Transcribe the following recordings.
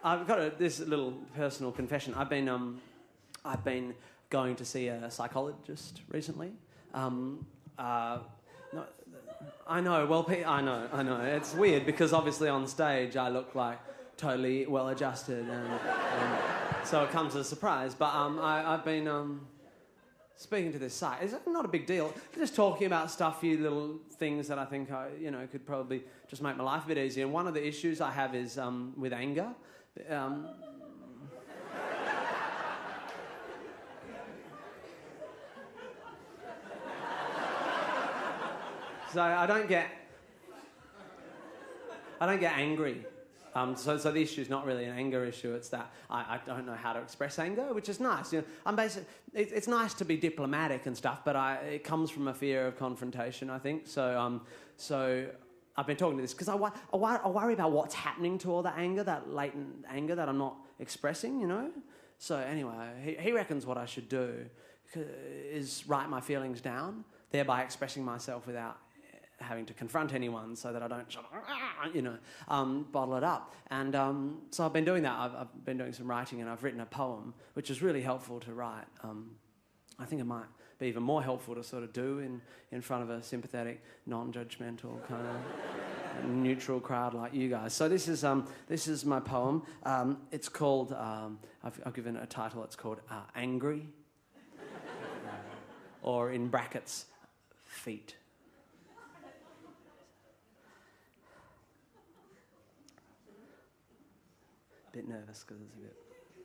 I've got this little personal confession. I've been going to see a psychologist recently. No, I know. Well, I know. It's weird because obviously on stage I look like totally well-adjusted, and so it comes as a surprise. But I've been speaking to this site. It's not a big deal. Just talking about stuff, few little things that I think could probably just make my life a bit easier. And one of the issues I have is with anger. So I don't get angry. So the issue is not really an anger issue. It's that I don't know how to express anger, which is nice. You know, it's nice to be diplomatic and stuff, but it comes from a fear of confrontation, I think. So I've been talking to this because I worry about what's happening to all that anger, that latent anger that I'm not expressing. You know. So anyway, he reckons what I should do is write my feelings down, thereby expressing myself without having to confront anyone, so that I don't, bottle it up. And so I've been doing that. I've been doing some writing, and I've written a poem, which is really helpful to write. I think it might be even more helpful to sort of do in front of a sympathetic, non-judgmental kind of neutral crowd like you guys. So this is my poem. It's called. I've given it a title. It's called Angry, or in brackets, Feet. A bit nervous because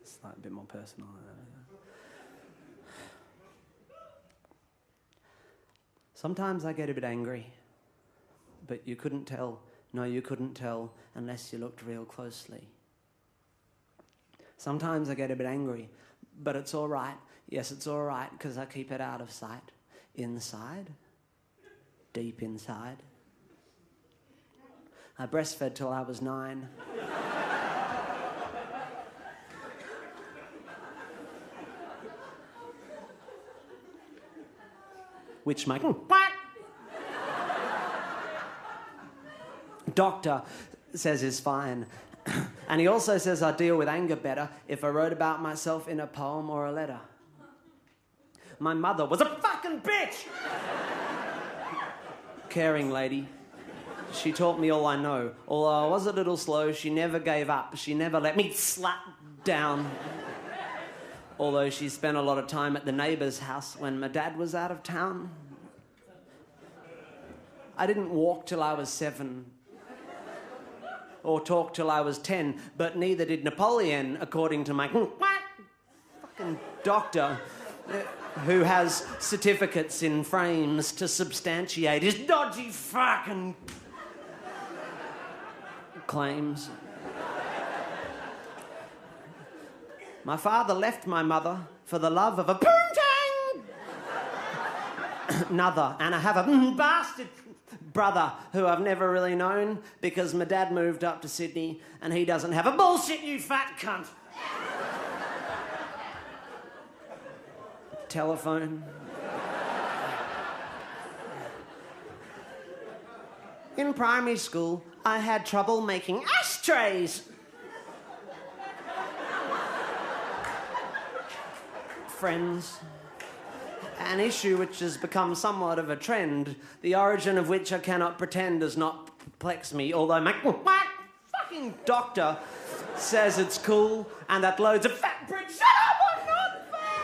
it's like a bit more personal. Sometimes I get a bit angry, but you couldn't tell. No, you couldn't tell unless you looked real closely. Sometimes I get a bit angry, but it's all right. Yes, it's all right because I keep it out of sight. Inside, deep inside. I breastfed till I was 9. Which my doctor says is fine. And he also says I deal with anger better if I wrote about myself in a poem or a letter. My mother was a fucking bitch! Caring lady. She taught me all I know. Although I was a little slow, she never gave up. She never let me slap down. Although she spent a lot of time at the neighbour's house when my dad was out of town. I didn't walk till I was 7. Or talk till I was 10, but neither did Napoleon, according to my fucking doctor, who has certificates in frames to substantiate his dodgy fucking claims. My father left my mother for the love of a poontang nother, and I have a bastard brother who I've never really known because my dad moved up to Sydney and he doesn't have a bullshit, you fat cunt. Telephone. In primary school, I had trouble making ashtrays. Friends. An issue which has become somewhat of a trend, the origin of which I cannot pretend does not perplex me, although my fucking doctor says it's cool and that loads of fat pricks. Shut up, I'm not fat!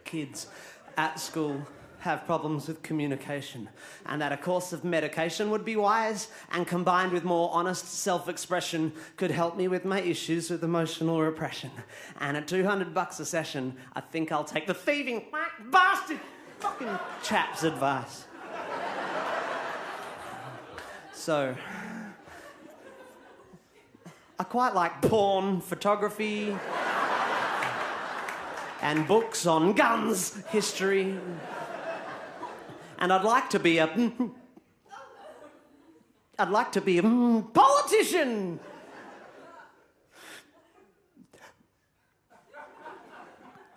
Kids at school have problems with communication, and that a course of medication would be wise, and combined with more honest self-expression could help me with my issues with emotional repression. And at $200 a session, I think I'll take the thieving bastard fucking chap's advice. So, I quite like porn, photography, and books on guns, history. And I'd like to be a politician.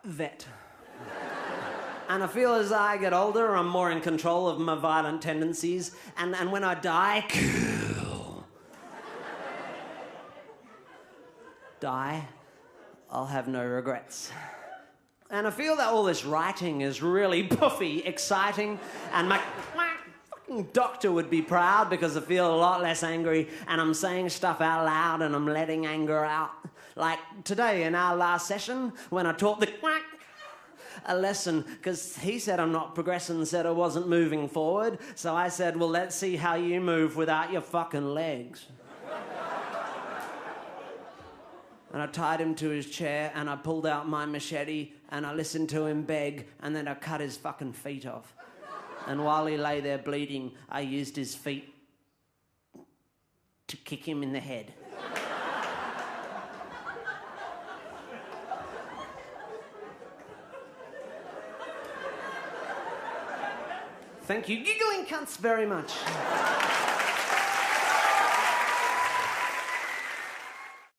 Vet. And I feel as I get older, I'm more in control of my violent tendencies. And when I die, I'll have no regrets. And I feel that all this writing is really puffy, exciting, and my fucking doctor would be proud because I feel a lot less angry and I'm saying stuff out loud and I'm letting anger out. Like today in our last session when I taught the a lesson because he said I'm not progressing, said I wasn't moving forward. So I said, well, let's see how you move without your fucking legs. And I tied him to his chair and I pulled out my machete and I listened to him beg and then I cut his fucking feet off. And while he lay there bleeding, I used his feet to kick him in the head. Thank you, giggling cunts, very much.